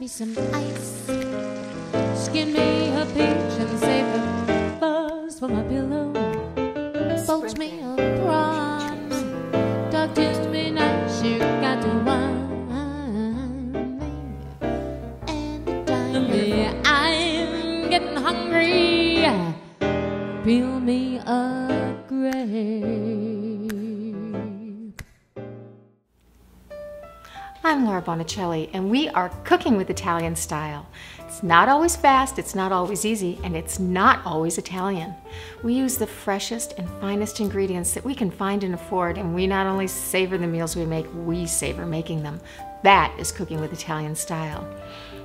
me some ice, skin me a peach and save the fuzz for my pillow. Poach me a prawn, talk to me nice, you got to wine me. Anytime I'm getting hungry, peel me a grape. I'm Laura Bonicelli, and we are cooking with Italian style. It's not always fast, it's not always easy, and it's not always Italian. We use the freshest and finest ingredients that we can find and afford, and we not only savor the meals we make, we savor making them. That is cooking with Italian style.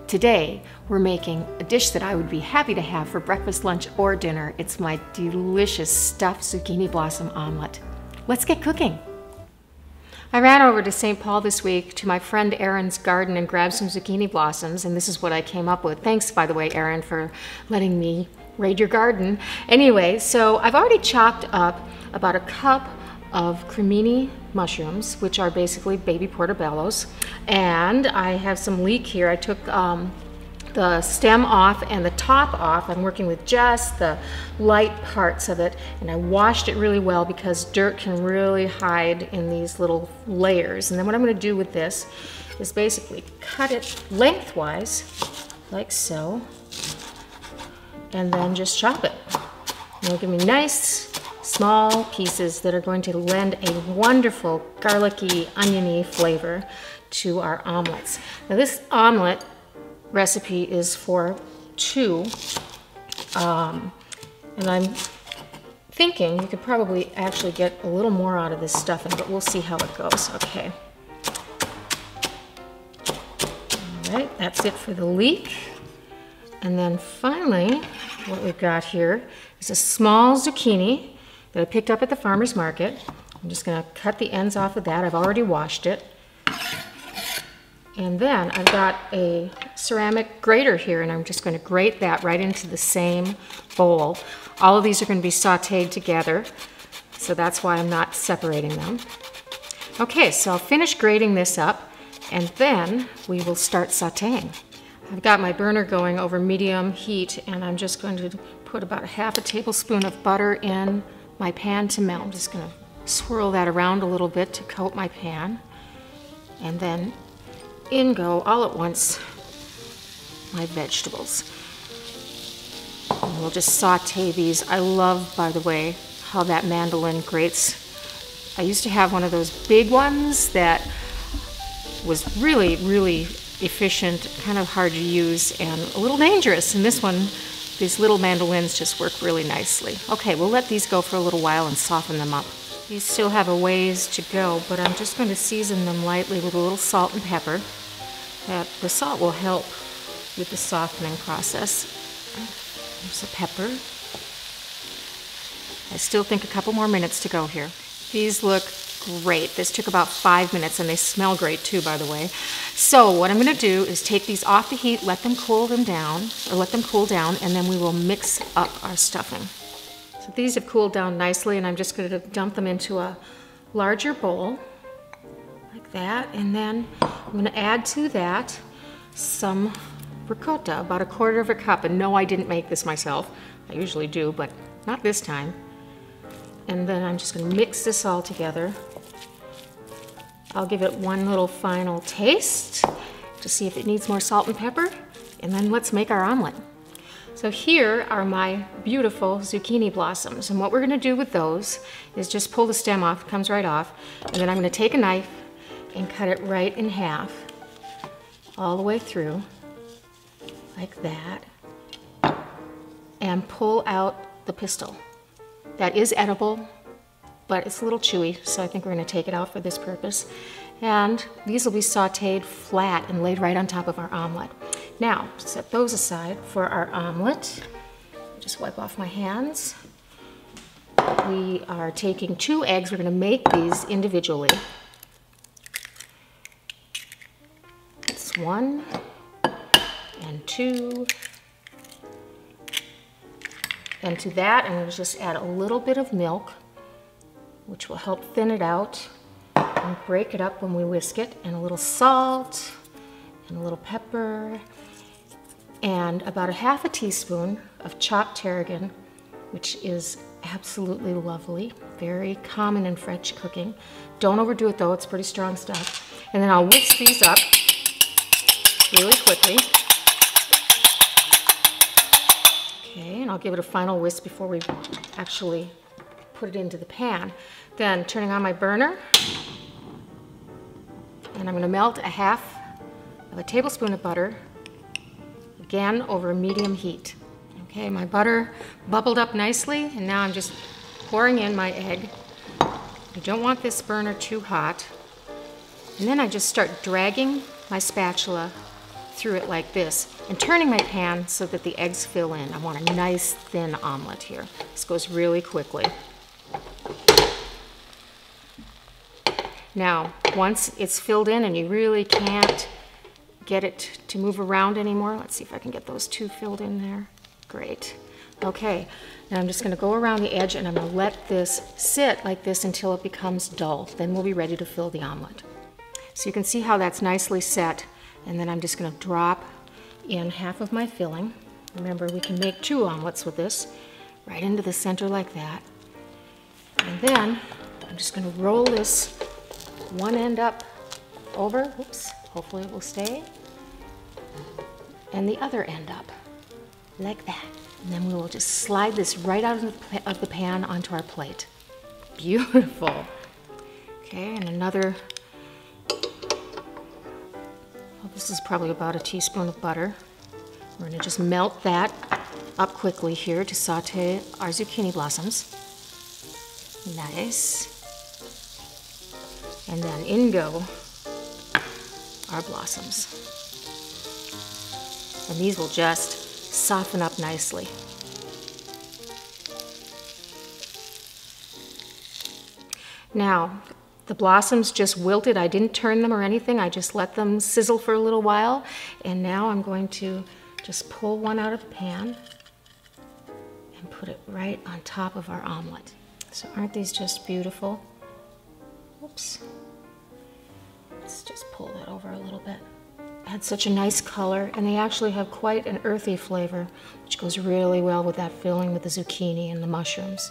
Today, we're making a dish that I would be happy to have for breakfast, lunch, or dinner. It's my delicious stuffed zucchini blossom omelet. Let's get cooking. I ran over to St. Paul this week to my friend Erin's garden and grabbed some zucchini blossoms, and this is what I came up with. Thanks, by the way, Erin, for letting me raid your garden. Anyway, so I've already chopped up about a cup of cremini mushrooms, which are basically baby portobellos, and I have some leek here. I took the stem off and the top off. I'm working with just the light parts of it, and I washed it really well because dirt can really hide in these little layers. And then what I'm going to do with this is basically cut it lengthwise like so, and then just chop it. And it'll give me nice small pieces that are going to lend a wonderful garlicky, oniony flavor to our omelets. Now this omelet recipe is for two, and I'm thinking you could probably actually get a little more out of this stuffing, but we'll see how it goes. Okay. All right, that's it for the leek. And then finally, what we've got here is a small zucchini that I picked up at the farmer's market. I'm just gonna cut the ends off of that. I've already washed it. And then I've got a ceramic grater here, and I'm just going to grate that right into the same bowl. All of these are going to be sauteed together, so that's why I'm not separating them. Okay, so I'll finish grating this up, and then we will start sauteing. I've got my burner going over medium heat, and I'm just going to put about a half a tablespoon of butter in my pan to melt. I'm just going to swirl that around a little bit to coat my pan, and then in go all at once my vegetables. And we'll just saute these. I love, by the way, how that mandolin grates. I used to have one of those big ones that was really, really efficient, kind of hard to use, and a little dangerous. And this one, these little mandolins just work really nicely. Okay, we'll let these go for a little while and soften them up. These still have a ways to go, but I'm just going to season them lightly with a little salt and pepper. The salt will help with the softening process. There's the pepper. I still think a couple more minutes to go here. These look great. This took about 5 minutes, and they smell great too, by the way. So what I'm going to do is take these off the heat, let them cool down, and then we will mix up our stuffing. So these have cooled down nicely, and I'm just going to dump them into a larger bowl, like that. And then I'm going to add to that some ricotta, about 1/4 cup. And no, I didn't make this myself. I usually do, but not this time. And then I'm just going to mix this all together. I'll give it one little final taste to see if it needs more salt and pepper. And then let's make our omelet. So here are my beautiful zucchini blossoms, and what we're going to do with those is just pull the stem off. It comes right off, and then I'm going to take a knife and cut it right in half all the way through like that, and pull out the pistil. That is edible, but it's a little chewy, so I think we're going to take it out for this purpose. And these will be sauteed flat and laid right on top of our omelet. Now, set those aside for our omelet. Just wipe off my hands. We are taking 2 eggs. We're going to make these individually. It's 1 and 2. And to that, I'm going to just add a little bit of milk, which will help thin it out and break it up when we whisk it, and a little salt and a little pepper, and about a half a teaspoon of chopped tarragon, which is absolutely lovely, very common in French cooking. Don't overdo it though, it's pretty strong stuff. And then I'll whisk these up really quickly. Okay, and I'll give it a final whisk before we actually put it into the pan. Then turning on my burner, and I'm going to melt a half of a tablespoon of butter, again over medium heat. Okay, my butter bubbled up nicely, and now I'm just pouring in my egg. I don't want this burner too hot. And then I just start dragging my spatula through it like this and turning my pan so that the eggs fill in. I want a nice thin omelet here. This goes really quickly. Now, once it's filled in and you really can't get it to move around anymore, let's see if I can get those two filled in there. Great. Okay, now I'm just going to go around the edge and I'm going to let this sit like this until it becomes dull. Then we'll be ready to fill the omelet. So you can see how that's nicely set, and then I'm just going to drop in half of my filling. Remember, we can make 2 omelets with this, right into the center like that. And then I'm just going to roll this one end up over, oops, hopefully it will stay, and the other end up, like that. And then we will just slide this right out of the pan onto our plate. Beautiful. Okay, and another, well, this is probably about a teaspoon of butter. We're gonna just melt that up quickly here to saute our zucchini blossoms. Nice. And then in go our blossoms. And these will just soften up nicely. Now, the blossoms just wilted. I didn't turn them or anything. I just let them sizzle for a little while. And now I'm going to just pull one out of the pan and put it right on top of our omelet. So aren't these just beautiful? Oops. Let's just pull that over a little bit. Had such a nice color, and they actually have quite an earthy flavor, which goes really well with that filling with the zucchini and the mushrooms.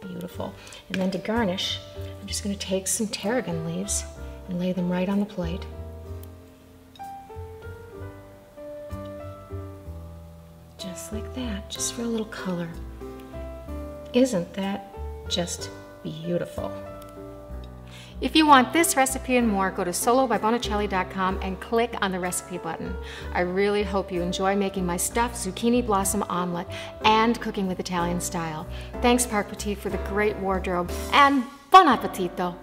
Beautiful. And then to garnish, I'm just going to take some tarragon leaves and lay them right on the plate. Just like that, just for a little color. Isn't that just beautiful? If you want this recipe and more, go to solobybonicelli.com and click on the recipe button. I really hope you enjoy making my stuffed zucchini blossom omelet and cooking with Italian style. Thanks, Park Petit, for the great wardrobe, and bon appetito!